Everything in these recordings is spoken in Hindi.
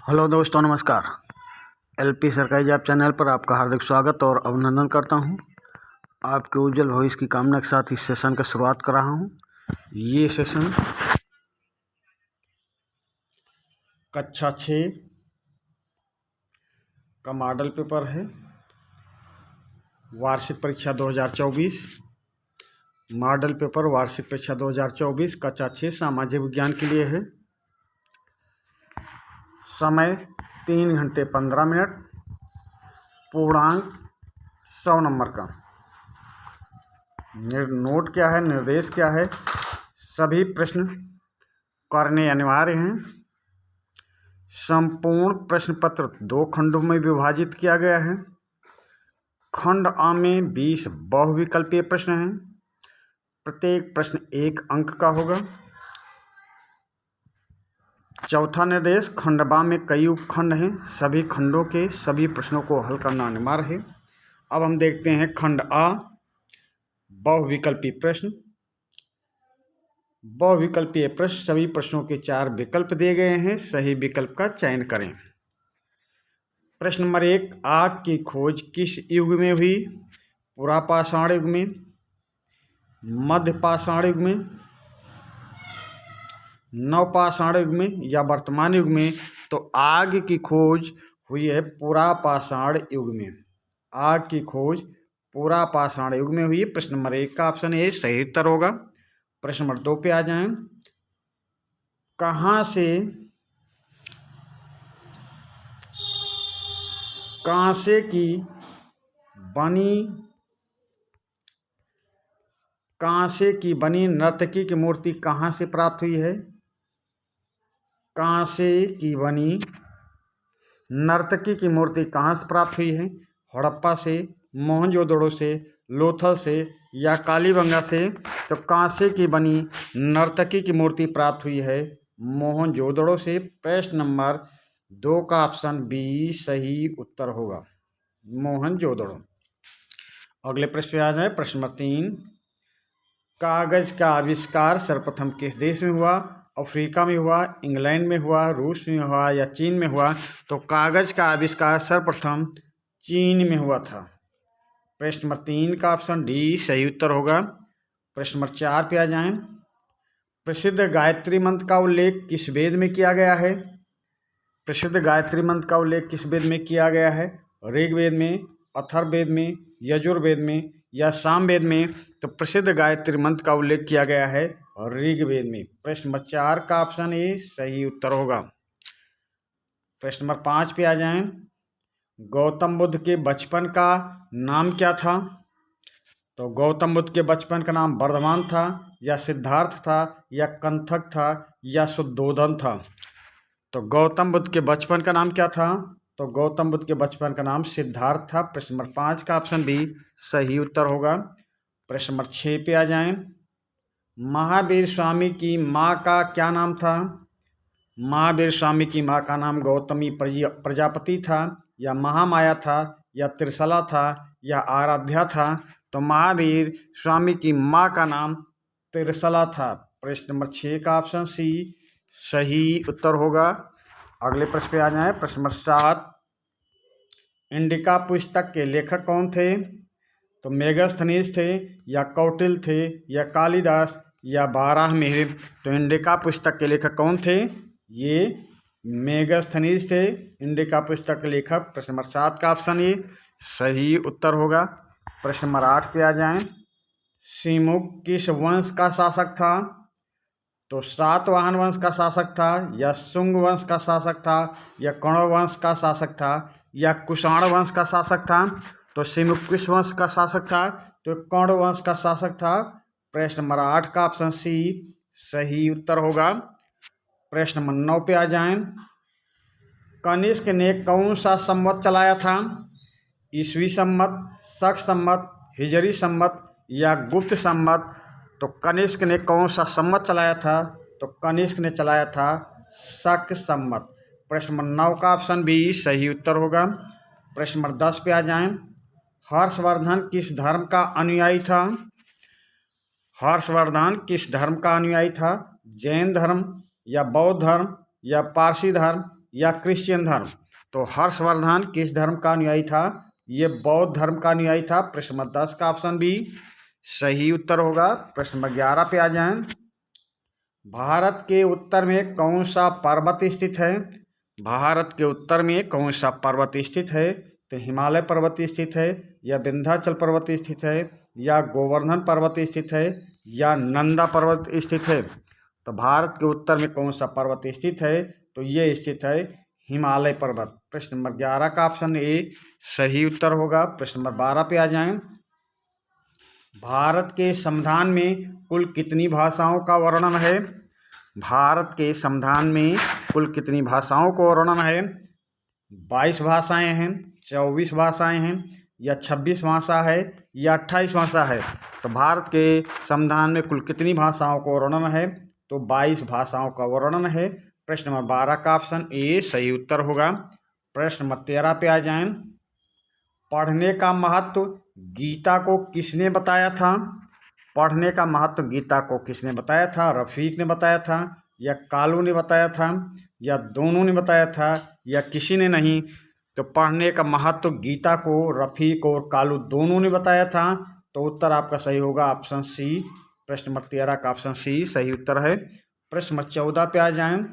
हेलो दोस्तों, नमस्कार। एलपी सरकारी जॉब चैनल पर आपका हार्दिक स्वागत और अभिनंदन करता हूं। आपके उज्जवल भविष्य की कामना के साथ इस सेशन का शुरुआत कर रहा हूं। ये सेशन कक्षा 6 का मॉडल पेपर है, वार्षिक परीक्षा 2024। मॉडल पेपर वार्षिक परीक्षा 2024 कक्षा 6 सामाजिक विज्ञान के लिए है। समय 3 घंटे 15 मिनट, पूर्णांक 100 नंबर का। नोट क्या है, निर्देश क्या है, सभी प्रश्न करने अनिवार्य हैं। संपूर्ण प्रश्न पत्र 2 खंडों में विभाजित किया गया है। खंड आ में 20 बहुविकल्पीय प्रश्न हैं। प्रत्येक प्रश्न 1 अंक का होगा। चौथा निर्देश, खंड बा में कई उपखंड हैं, सभी खंडों के सभी प्रश्नों को हल करना अनिवार्य है। अब हम देखते हैं खंड आ, बहुविकल्पीय प्रश्न। बहुविकल्पीय प्रश्न, सभी प्रश्नों के 4 विकल्प दिए गए हैं, सही विकल्प का चयन करें। प्रश्न नंबर 1, आग की खोज किस युग में हुई? पुरापाषाण युग में, मध्यपाषाण युग में, नवपाषाण युग में या वर्तमान युग में? तो आग की खोज हुई है पुरापाषाण युग में। आग की खोज पुरापाषाण युग में हुई। प्रश्न नंबर 1 का ऑप्शन ए सही उत्तर होगा। प्रश्न नंबर 2 पे आ जाएं। कहां से कांसे की नर्तकी की मूर्ति कहां से प्राप्त हुई है? कांसे की बनी नर्तकी की मूर्ति कहां से प्राप्त हुई है? हड़प्पा से, मोहनजोदड़ो से, लोथल से या कालीबंगा से? तो कांसे की बनी नर्तकी की मूर्ति प्राप्त हुई है मोहनजोदड़ो से। प्रश्न नंबर 2 का ऑप्शन बी सही उत्तर होगा, मोहनजोदड़ो। अगले प्रश्न पे आ जाए। प्रश्न नंबर 3, कागज का आविष्कार सर्वप्रथम किस देश में हुआ? अफ्रीका में हुआ, इंग्लैंड में हुआ, रूस में हुआ या चीन में हुआ? तो कागज का आविष्कार सर्वप्रथम चीन में हुआ था। प्रश्न नंबर 3 का ऑप्शन डी सही उत्तर होगा। प्रश्न नंबर 4 पे आ जाएं। प्रसिद्ध गायत्री मंत्र का उल्लेख किस वेद में किया गया है? प्रसिद्ध गायत्री मंत्र का उल्लेख किस वेद में किया गया है? ऋग्वेद में, अथर्ववेद में, यजुर्वेद में या सामवेद में? तो प्रसिद्ध गायत्री मंत्र का उल्लेख किया गया है ऋग्वेद में। प्रश्न नंबर 4 का ऑप्शन ए सही उत्तर होगा। प्रश्न नंबर 5 पे आ जाएं। गौतम बुद्ध के बचपन का नाम क्या था? तो गौतम बुद्ध के बचपन का नाम वर्धमान था या सिद्धार्थ था या कंथक था या शुद्धोधन था? तो गौतम बुद्ध के बचपन का नाम क्या था? तो गौतम बुद्ध के बचपन का नाम सिद्धार्थ था। प्रश्न नंबर 5 का ऑप्शन बी सही उत्तर होगा। प्रश्न नंबर 6 पे आ जाएं। महावीर स्वामी की माँ का क्या नाम था? महावीर स्वामी की माँ का नाम गौतमी प्रजापति था या महामाया था या त्रिशला था या आराध्या था? तो महावीर स्वामी की माँ का नाम त्रिशला था। प्रश्न नंबर 6 का ऑप्शन सी सही उत्तर होगा। अगले प्रश्न पे आ जाए। प्रश्न नंबर 7, इंडिका पुस्तक के लेखक कौन थे? तो मेगास्थनीज थे या कौटिल्य थे या कालिदास या बारहमिहिर? तो इंडिका पुस्तक के लेखक कौन थे? ये मेगास्थनीज थे, इंडिका पुस्तक के लेखक। प्रश्न नंबर 7 का ऑप्शन ये सही उत्तर होगा। प्रश्न नंबर 8 पे आ जाएं। सिमुक किस वंश का शासक था? तो सातवाहन वंश का शासक था या शुंग वंश का शासक था या कण्व वंश का शासक था या कुषाण वंश का शासक था? तो सिमुक किस वंश का शासक था? तो कण्व वंश का शासक था। प्रश्न नंबर 8 का ऑप्शन सी सही उत्तर होगा। प्रश्न नंबर 9 पे आ जाएं। कनिष्क ने कौन सा संवत चलाया था? ईसवी संवत, शक संवत, हिजरी संवत या गुप्त संवत? तो कनिष्क ने कौन सा संवत चलाया था? तो कनिष्क ने चलाया था शक संवत। प्रश्न नंबर 9 का ऑप्शन बी सही उत्तर होगा। प्रश्न नंबर 10 पे आ जाएं। हर्षवर्धन किस धर्म का अनुयायी था? हर्षवर्धन किस धर्म का अनुयायी था? जैन धर्म या बौद्ध धर्म या पारसी धर्म या क्रिश्चियन धर्म? तो हर्षवर्धन किस धर्म का अनुयायी था? ये बौद्ध धर्म का अनुयायी था। प्रश्न नंबर 10 का ऑप्शन बी सही उत्तर होगा। प्रश्न नंबर 11 पे आ जाएं। भारत के उत्तर में कौन सा पर्वत स्थित है? भारत के उत्तर में कौन सा पर्वत स्थित है? तो हिमालय पर्वत स्थित है, या विंध्याचल पर्वत स्थित है, या गोवर्धन पर्वत स्थित है, या नंदा पर्वत स्थित है? तो भारत के उत्तर में कौन सा पर्वत स्थित है? तो ये स्थित है हिमालय पर्वत। प्रश्न नंबर 11 का ऑप्शन ए सही उत्तर होगा। प्रश्न नंबर 12 पे आ जाएं। भारत के संविधान में कुल कितनी भाषाओं का वर्णन है? भारत के संविधान में कुल कितनी भाषाओं का वर्णन है? 22 भाषाएं हैं, 24 भाषाएं हैं, या 26 भाषा है, या 28 भाषा है? तो भारत के संविधान में कुल कितनी भाषाओं का वर्णन है? तो 22 भाषाओं का वर्णन है। प्रश्न नंबर 12 का ऑप्शन ए सही उत्तर होगा। प्रश्न नंबर 13 पे आ जाएं। पढ़ने का महत्व गीता को किसने बताया था? पढ़ने का महत्व गीता को किसने बताया था? रफीक ने बताया था, या कालू ने बताया था, या दोनों ने बताया था, या किसी ने नहीं? तो पढ़ने का महत्व गीता को रफीक और कालू दोनों ने बताया था। तो उत्तर आपका सही होगा ऑप्शन सी। प्रश्न नंबर 13 का ऑप्शन सी सही उत्तर है। प्रश्न नंबर 14 पे आ जाएं।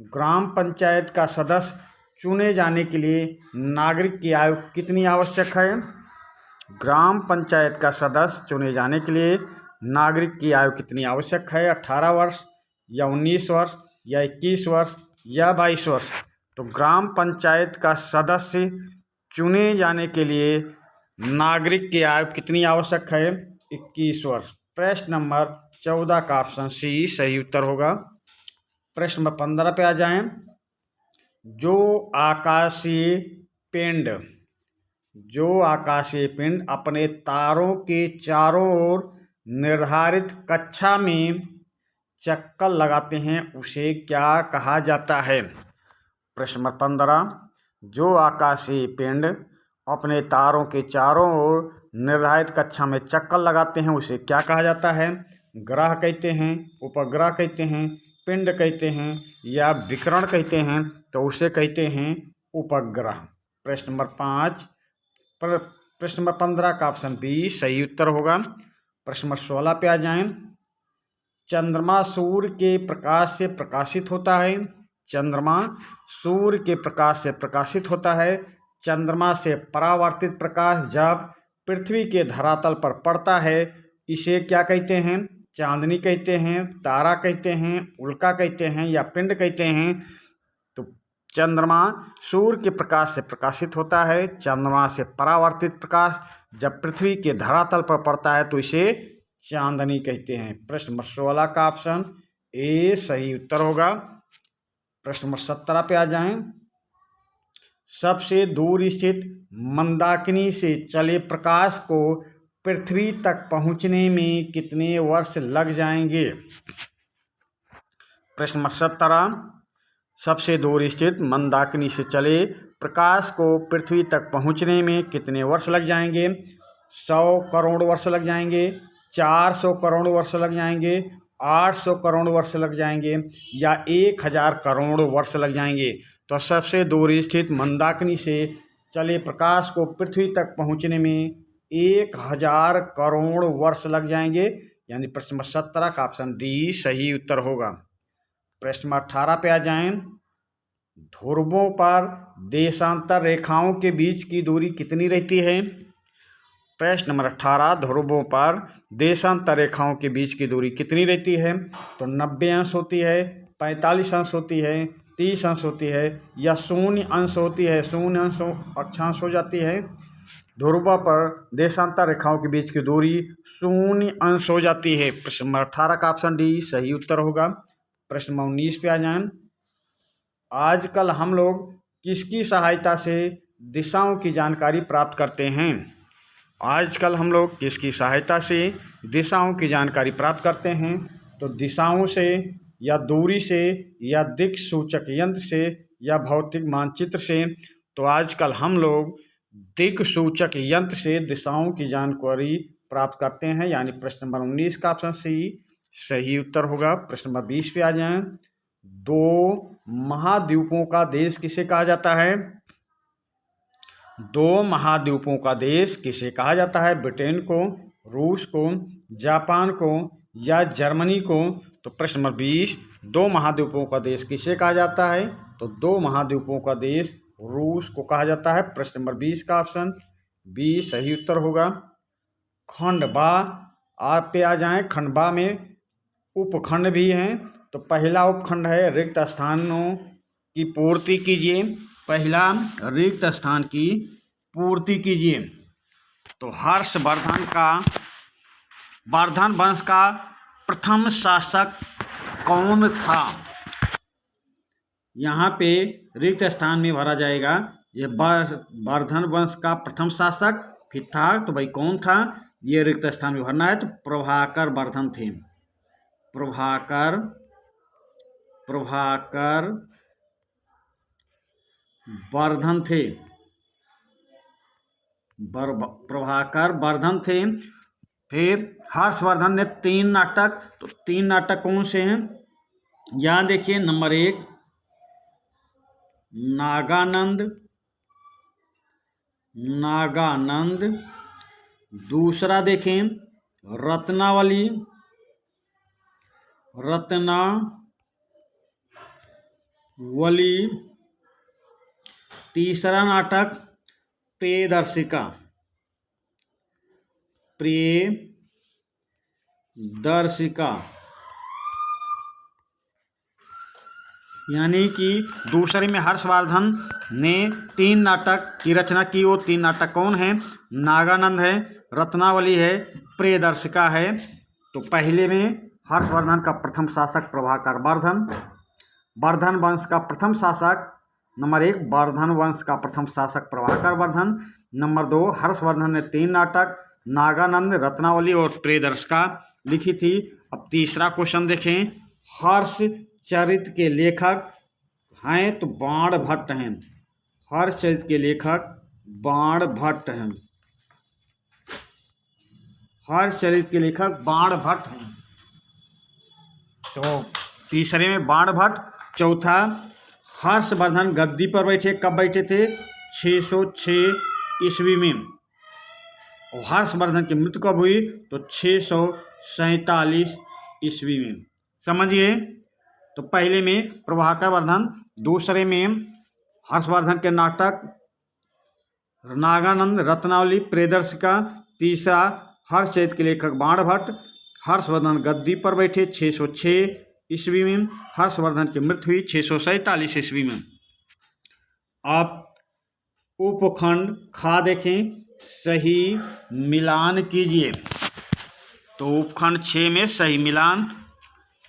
ग्राम पंचायत का सदस्य चुने जाने के लिए नागरिक की आयु कितनी आवश्यक है? ग्राम पंचायत का सदस्य चुने जाने के लिए नागरिक की आयु कितनी आवश्यक है? 18 वर्ष, या 19 वर्ष, या 21 वर्ष, या 22 वर्ष? तो ग्राम पंचायत का सदस्य चुने जाने के लिए नागरिक की आयु कितनी आवश्यक है? 21 वर्ष। प्रश्न नंबर 14 का ऑप्शन सी सही उत्तर होगा। प्रश्न नंबर 15 पे आ जाएं। जो आकाशीय पिंड अपने तारों के चारों ओर निर्धारित कक्षा में चक्कर लगाते हैं उसे क्या कहा जाता है? प्रश्न नंबर 15। जो आकाशीय पिंड अपने तारों के चारों ओर निर्धारित कक्षा में चक्कर लगाते हैं उसे क्या कहा जाता है? ग्रह कहते हैं, उपग्रह कहते हैं, पिंड कहते हैं, या विकिरण कहते हैं? तो उसे कहते हैं उपग्रह। प्रश्न नंबर 5 प्रश्न नंबर 15 का ऑप्शन बी सही उत्तर होगा। प्रश्न नंबर 16 पे आ जाएं। चंद्रमा सूर्य के प्रकाश से प्रकाशित होता है। चंद्रमा सूर्य के प्रकाश से प्रकाशित होता है। चंद्रमा से परावर्तित प्रकाश जब पृथ्वी के धरातल पर पड़ता है इसे क्या कहते हैं? चांदनी कहते हैं, तारा कहते हैं, उल्का कहते हैं, या पिंड कहते हैं? तो चंद्रमा सूर्य के प्रकाश से प्रकाशित होता है। चंद्रमा से परावर्तित प्रकाश जब पृथ्वी के धरातल पर पड़ता है तो इसे चांदनी कहते हैं। प्रश्न नंबर 16 का ऑप्शन ए सही उत्तर होगा। प्रश्न नंबर 17 पे आ जाएं। सबसे दूर स्थित मंदाकिनी से चले प्रकाश को पृथ्वी तक पहुंचने में कितने वर्ष लग जाएंगे? प्रश्न नंबर 17। सबसे दूर स्थित मंदाकिनी से चले प्रकाश को पृथ्वी तक पहुंचने में कितने वर्ष लग जाएंगे? 100 करोड़ वर्ष लग जाएंगे, 400 करोड़ वर्ष लग जाएंगे, 800 करोड़ वर्ष लग जाएंगे, या 1000 करोड़ वर्ष लग जाएंगे? तो सबसे दूर स्थित मंदाकिनी से चले प्रकाश को पृथ्वी तक पहुंचने में 1000 करोड़ वर्ष लग जाएंगे, यानी प्रश्न नंबर 17 का ऑप्शन डी सही उत्तर होगा। प्रश्न नंबर 18 पे आ जाएं। ध्रुवों पर देशांतर रेखाओं के बीच की दूरी कितनी रहती है? प्रश्न नंबर 18। ध्रुवों पर देशांतर रेखाओं के बीच की दूरी कितनी रहती है? तो 90 अंश होती है, 45 अंश होती है, 30 अंश होती है, या 0 अंश होती है? 0 अंश अक्षांश हो जाती है। ध्रुवों पर देशांतर रेखाओं के बीच की दूरी 0 अंश हो जाती है। प्रश्न नंबर 18 का ऑप्शन डी सही उत्तर होगा। प्रश्न नंबर 19 पे आ जाएं। आजकल हम लोग किसकी सहायता से दिशाओं की जानकारी प्राप्त करते हैं? आजकल हम लोग किसकी सहायता से दिशाओं की जानकारी प्राप्त करते हैं? तो दिशाओं से, या दूरी से, या दिक् सूचक यंत्र से, या भौतिक मानचित्र से? तो आजकल हम लोग दिक् सूचक यंत्र से दिशाओं की जानकारी प्राप्त करते हैं, यानी प्रश्न नंबर 19 का ऑप्शन सी सही उत्तर होगा। प्रश्न नंबर 20 पे आ जाएं। दो महाद्वीपों का देश किसे कहा जाता है? दो महाद्वीपों का देश किसे कहा जाता है? ब्रिटेन को, रूस को, जापान को या जर्मनी को? तो प्रश्न नंबर 20, दो महाद्वीपों का देश किसे कहा जाता है? तो दो महाद्वीपों का देश रूस को कहा जाता है। प्रश्न नंबर 20 का ऑप्शन बी सही उत्तर होगा। खंड बा आप पे आ जाएं। खंड बा में उपखंड भी हैं। तो पहला उपखंड है रिक्त स्थानों की पूर्ति कीजिए। पहला रिक्त स्थान की पूर्ति कीजिए। तो वर्धन वंश का प्रथम शासक कौन था? यहाँ पे रिक्त स्थान में भरा जाएगा। ये वर्धन वंश का प्रथम शासक फिर था, तो भाई कौन था? ये रिक्त स्थान में भरना है। तो प्रभाकर वर्धन थे। प्रभाकर वर्धन थे। प्रभाकर वर्धन थे। फिर हर्षवर्धन ने 3 नाटक, तो 3 नाटक कौन से हैं? यहाँ देखिए, नंबर 1 नागानंद, दूसरा देखें रत्नावली, तीसरा नाटक प्रियदर्शिका। यानी कि दूसरे में हर्षवर्धन ने 3 नाटक की रचना की। वो 3 नाटक कौन हैं? नागानंद है, रत्नावली है, प्रियदर्शिका है। तो पहले में हर्षवर्धन का प्रथम शासक प्रभाकर वर्धन वंश का प्रथम शासक नंबर 1 वर्धन वंश का प्रथम शासक प्रभाकर वर्धन। नंबर 2 हर्षवर्धन ने 3 नाटक नागानंद, रत्नावली और प्रियदर्शिका लिखी थी। अब तीसरा क्वेश्चन देखें। हर्षचरित के लेखक हैं तो बाणभट्ट हैं। हर्षचरित के लेखक बाणभट्ट हैं। हर्षचरित के लेखक बाणभट्ट हैं। तो तीसरे में बाणभट्ट। चौथा हर्षवर्धन गद्दी पर बैठे, कब बैठे थे? 606 ईस्वी में। और हर्षवर्धन की मृत्यु कब हुई? तो 647 ईस्वी में। समझिए, तो पहले में प्रभाकर वर्धन, दूसरे में हर्षवर्धन के नाटक नागानंद, रत्नावली, प्रियदर्शिका, तीसरा हर्षचरित के लेखक बाणभट्ट। हर्षवर्धन गद्दी पर बैठे 606 ईस्वी में। हर्षवर्धन की मृत्यु हुई 647 ईस्वी में। आप उपखंड खा देखें, सही मिलान कीजिए। तो उपखंड 6 में सही मिलान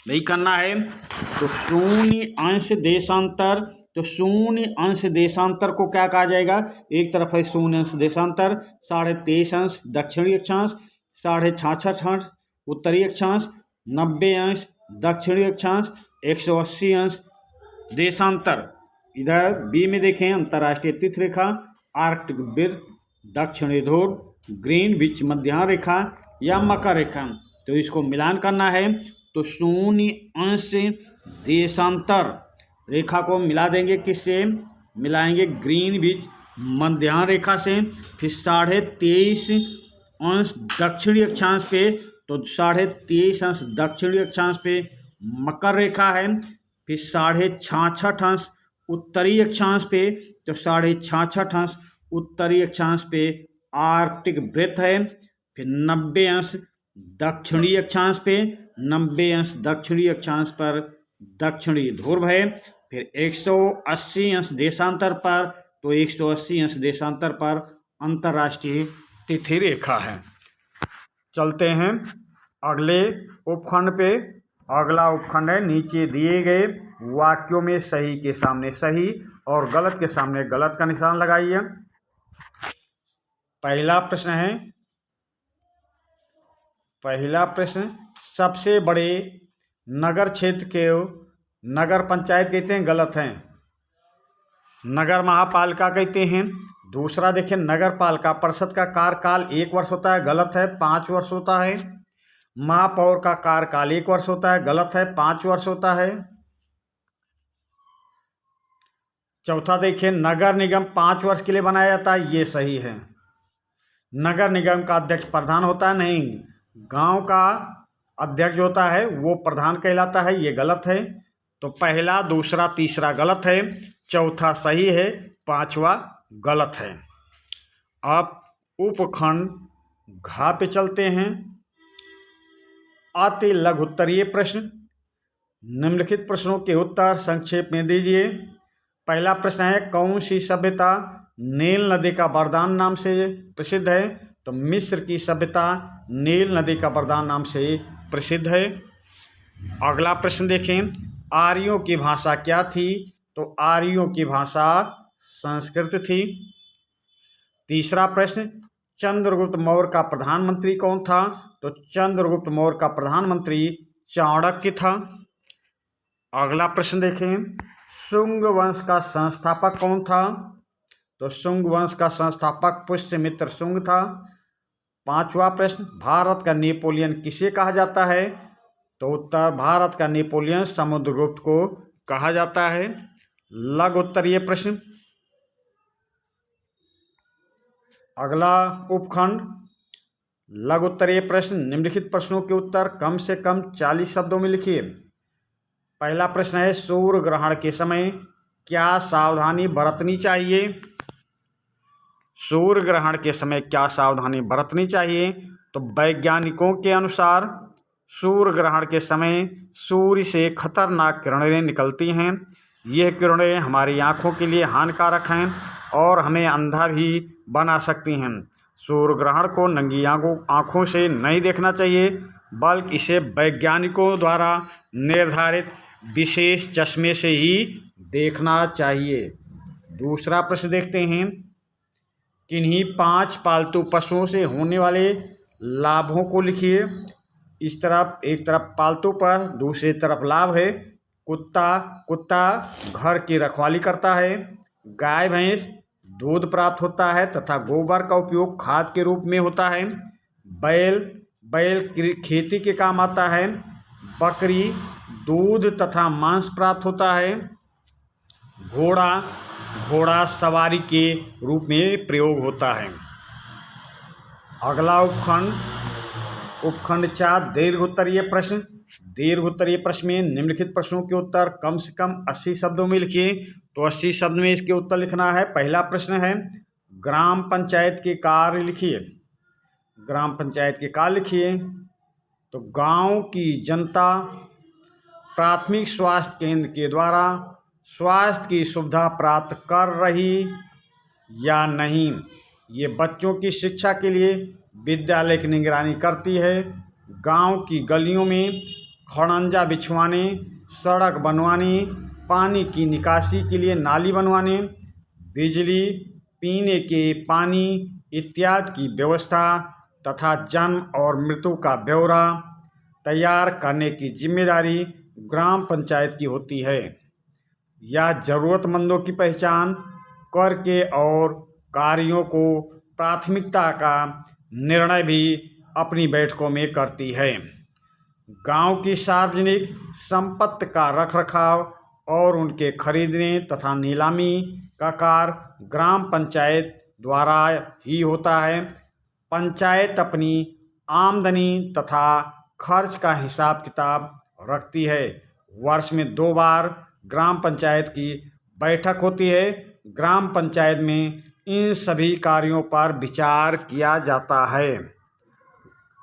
नहीं करना है। तो शून्य अंश देशांतर। तो शून्य अंश देशांतर को क्या कहा जाएगा? एक तरफ है शून्य अंश देशांतर, 23.5 अंश दक्षिणी अक्षांश, 66.5 अंश उत्तरी अक्षांश, 90 अंश दक्षिणी अक्षांश, 180 अंश देशांतर। इधर बी में देखें अंतर्राष्ट्रीय तिथि रेखा, आर्कटिक वृत्त, दक्षिणी ध्रुव, ग्रीनविच मध्याह्न रेखा या मकर रेखा। तो इसको मिलान करना है। तो शून्य अंश देशांतर रेखा को मिला देंगे, किससे मिलाएंगे? ग्रीनविच मध्याह्न रेखा से। फिर 23.5 अंश दक्षिणी अक्षांश पे, तो 23.5 अंश दक्षिणी अक्षांश पे मकर रेखा है। फिर 66.5 अंश उत्तरी अक्षांश पे, तो 66.5 अंश उत्तरी अक्षांश पे आर्कटिक वृत्त है। फिर 90 अंश दक्षिणी अक्षांश पे, 90 अंश दक्षिणी अक्षांश पर दक्षिणी ध्रुव है। फिर 180 अंश देशांतर पर, तो 180 अंश देशांतर पर अंतर्राष्ट्रीय तिथि रेखा है। चलते हैं अगले उपखंड पे। अगला उपखंड है नीचे दिए गए वाक्यों में सही के सामने सही और गलत के सामने गलत का निशान लगाइए। पहला प्रश्न, सबसे बड़े नगर क्षेत्र के नगर पंचायत कहते हैं, गलत हैं। नगर महापालिका कहते हैं। दूसरा देखें, नगर पालिका परिषद का कार्यकाल 1 वर्ष होता है, गलत है, 5 वर्ष होता है। महापौर का कार्यकाल 1 वर्ष होता है, गलत है, 5 वर्ष होता है। चौथा देखिए, नगर निगम 5 वर्ष के लिए बनाया जाता है, ये सही है। नगर निगम का अध्यक्ष प्रधान होता है, नहीं, गांव का अध्यक्ष होता है वो प्रधान कहलाता है, ये गलत है। तो पहला, दूसरा, तीसरा गलत है, चौथा सही है, पांचवा गलत है। अब उपखंड घ पे चलते हैं। अति लघु उत्तरीय प्रश्न। निम्नलिखित प्रश्नों के उत्तर संक्षेप में दीजिए। पहला प्रश्न है, कौन सी सभ्यता नील नदी का वरदान नाम से प्रसिद्ध है? तो मिस्र की सभ्यता नील नदी का वरदान नाम से प्रसिद्ध है। अगला प्रश्न देखें, आर्यों की भाषा क्या थी? तो आर्यों की भाषा संस्कृत थी। तीसरा प्रश्न, चंद्रगुप्त मौर्य का प्रधानमंत्री कौन था? तो चंद्रगुप्त मौर्य का प्रधानमंत्री चाणक्य था। अगला प्रश्न देखें, शुंग वंश का संस्थापक कौन था? तो शुंग वंश का संस्थापक पुष्यमित्र शुंग था। पांचवा प्रश्न, भारत का नेपोलियन किसे कहा जाता है? तो उत्तर, भारत का नेपोलियन समुद्रगुप्त को कहा जाता है। लघु उत्तरीय प्रश्न। अगला उपखंड लघु उत्तरीय प्रश्न। निम्नलिखित प्रश्नों के उत्तर कम से कम 40 शब्दों में लिखिए। पहला प्रश्न है, सूर्य ग्रहण के समय क्या सावधानी बरतनी चाहिए? सूर्य ग्रहण के समय क्या सावधानी बरतनी चाहिए? तो वैज्ञानिकों के अनुसार सूर्य ग्रहण के समय सूर्य से खतरनाक किरणें निकलती हैं। यह किरणें हमारी आँखों के लिए हानिकारक हैं और हमें अंधा भी बना सकती हैं। सूर्य ग्रहण को नंगी आँखों से नहीं देखना चाहिए, बल्कि इसे वैज्ञानिकों द्वारा निर्धारित विशेष चश्मे से ही देखना चाहिए। दूसरा प्रश्न देखते हैं, किन्हीं 5 पालतू पशुओं से होने वाले लाभों को लिखिए। इस तरफ एक तरफ पालतू पर, दूसरी तरफ लाभ है। कुत्ता घर की रखवाली करता है। गाय भैंस दूध प्राप्त होता है तथा गोबर का उपयोग खाद के रूप में होता है। बैल खेती के काम आता है। बकरी दूध तथा मांस प्राप्त होता है। घोड़ा सवारी के रूप में प्रयोग होता है। अगला उपखंड 4 दीर्घ उत्तरीय प्रश्न। दीर्घ उत्तरीय प्रश्न में निम्नलिखित प्रश्नों के उत्तर कम से कम 80 शब्दों में लिखिए। तो 80 शब्द में इसके उत्तर लिखना है। पहला प्रश्न है, ग्राम पंचायत के कार्य लिखिए। ग्राम पंचायत के कार्य लिखिए। तो गांव की जनता प्राथमिक स्वास्थ्य केंद्र के द्वारा स्वास्थ्य की सुविधा प्राप्त कर रही या नहीं। ये बच्चों की शिक्षा के लिए विद्यालय की निगरानी करती है। गांव की गलियों में खड़ंजा बिछवाने, सड़क बनवाने, पानी की निकासी के लिए नाली बनवाने, बिजली, पीने के पानी इत्यादि की व्यवस्था तथा जन्म और मृत्यु का ब्यौरा तैयार करने की जिम्मेदारी ग्राम पंचायत की होती है। या ज़रूरतमंदों की पहचान करके और कार्यों को प्राथमिकता का निर्णय भी अपनी बैठकों में करती है। गांव की सार्वजनिक संपत्ति का रखरखाव और उनके खरीदने तथा नीलामी का कार्य ग्राम पंचायत द्वारा ही होता है। पंचायत अपनी आमदनी तथा खर्च का हिसाब किताब रखती है। वर्ष में 2 बार ग्राम पंचायत की बैठक होती है। ग्राम पंचायत में इन सभी कार्यों पर विचार किया जाता है।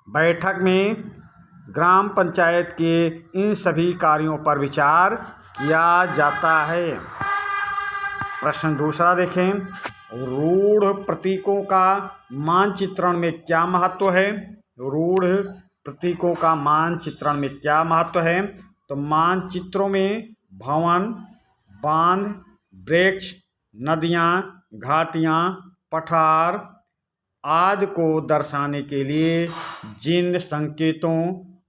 बैठक में ग्राम पंचायत के इन सभी कार्यों पर विचार किया जाता है। प्रश्न दूसरा देखें, रूढ़ प्रतीकों का मानचित्रण में क्या महत्व है? रूढ़ प्रतीकों का मानचित्रण में क्या महत्व है? तो मानचित्रों में भवन, बांध, वृक्ष, नदियाँ, घाटियाँ, पठार आदि को दर्शाने के लिए जिन संकेतों,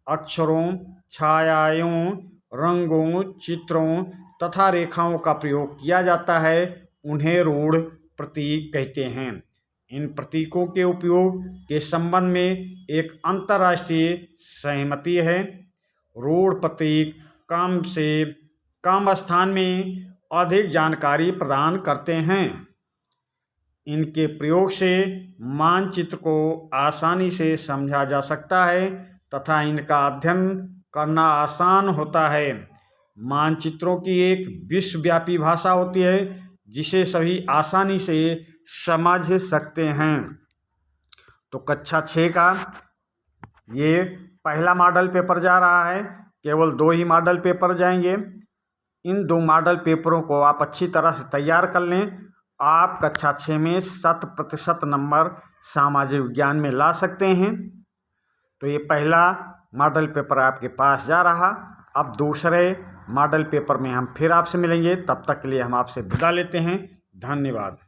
अक्षरों, छायाओं, रंगों, चित्रों तथा रेखाओं का प्रयोग किया जाता है, उन्हें रूढ़ प्रतीक कहते हैं। इन प्रतीकों के उपयोग के संबंध में एक अंतर्राष्ट्रीय सहमति है। रूढ़ प्रतीक कम से कम स्थान में अधिक जानकारी प्रदान करते हैं। इनके प्रयोग से मानचित्र को आसानी से समझा जा सकता है तथा इनका अध्ययन करना आसान होता है। मानचित्रों की एक विश्वव्यापी भाषा होती है जिसे सभी आसानी से समझ सकते हैं। तो कक्षा 6 का ये पहला मॉडल पेपर जा रहा है। केवल 2 ही मॉडल पेपर जाएंगे। इन 2 मॉडल पेपरों को आप अच्छी तरह से तैयार कर लें। आप कक्षा 6 में 100% नंबर सामाजिक विज्ञान में ला सकते हैं। तो ये पहला मॉडल पेपर आपके पास जा रहा। अब दूसरे मॉडल पेपर में हम फिर आपसे मिलेंगे। तब तक के लिए हम आपसे विदा लेते हैं। धन्यवाद।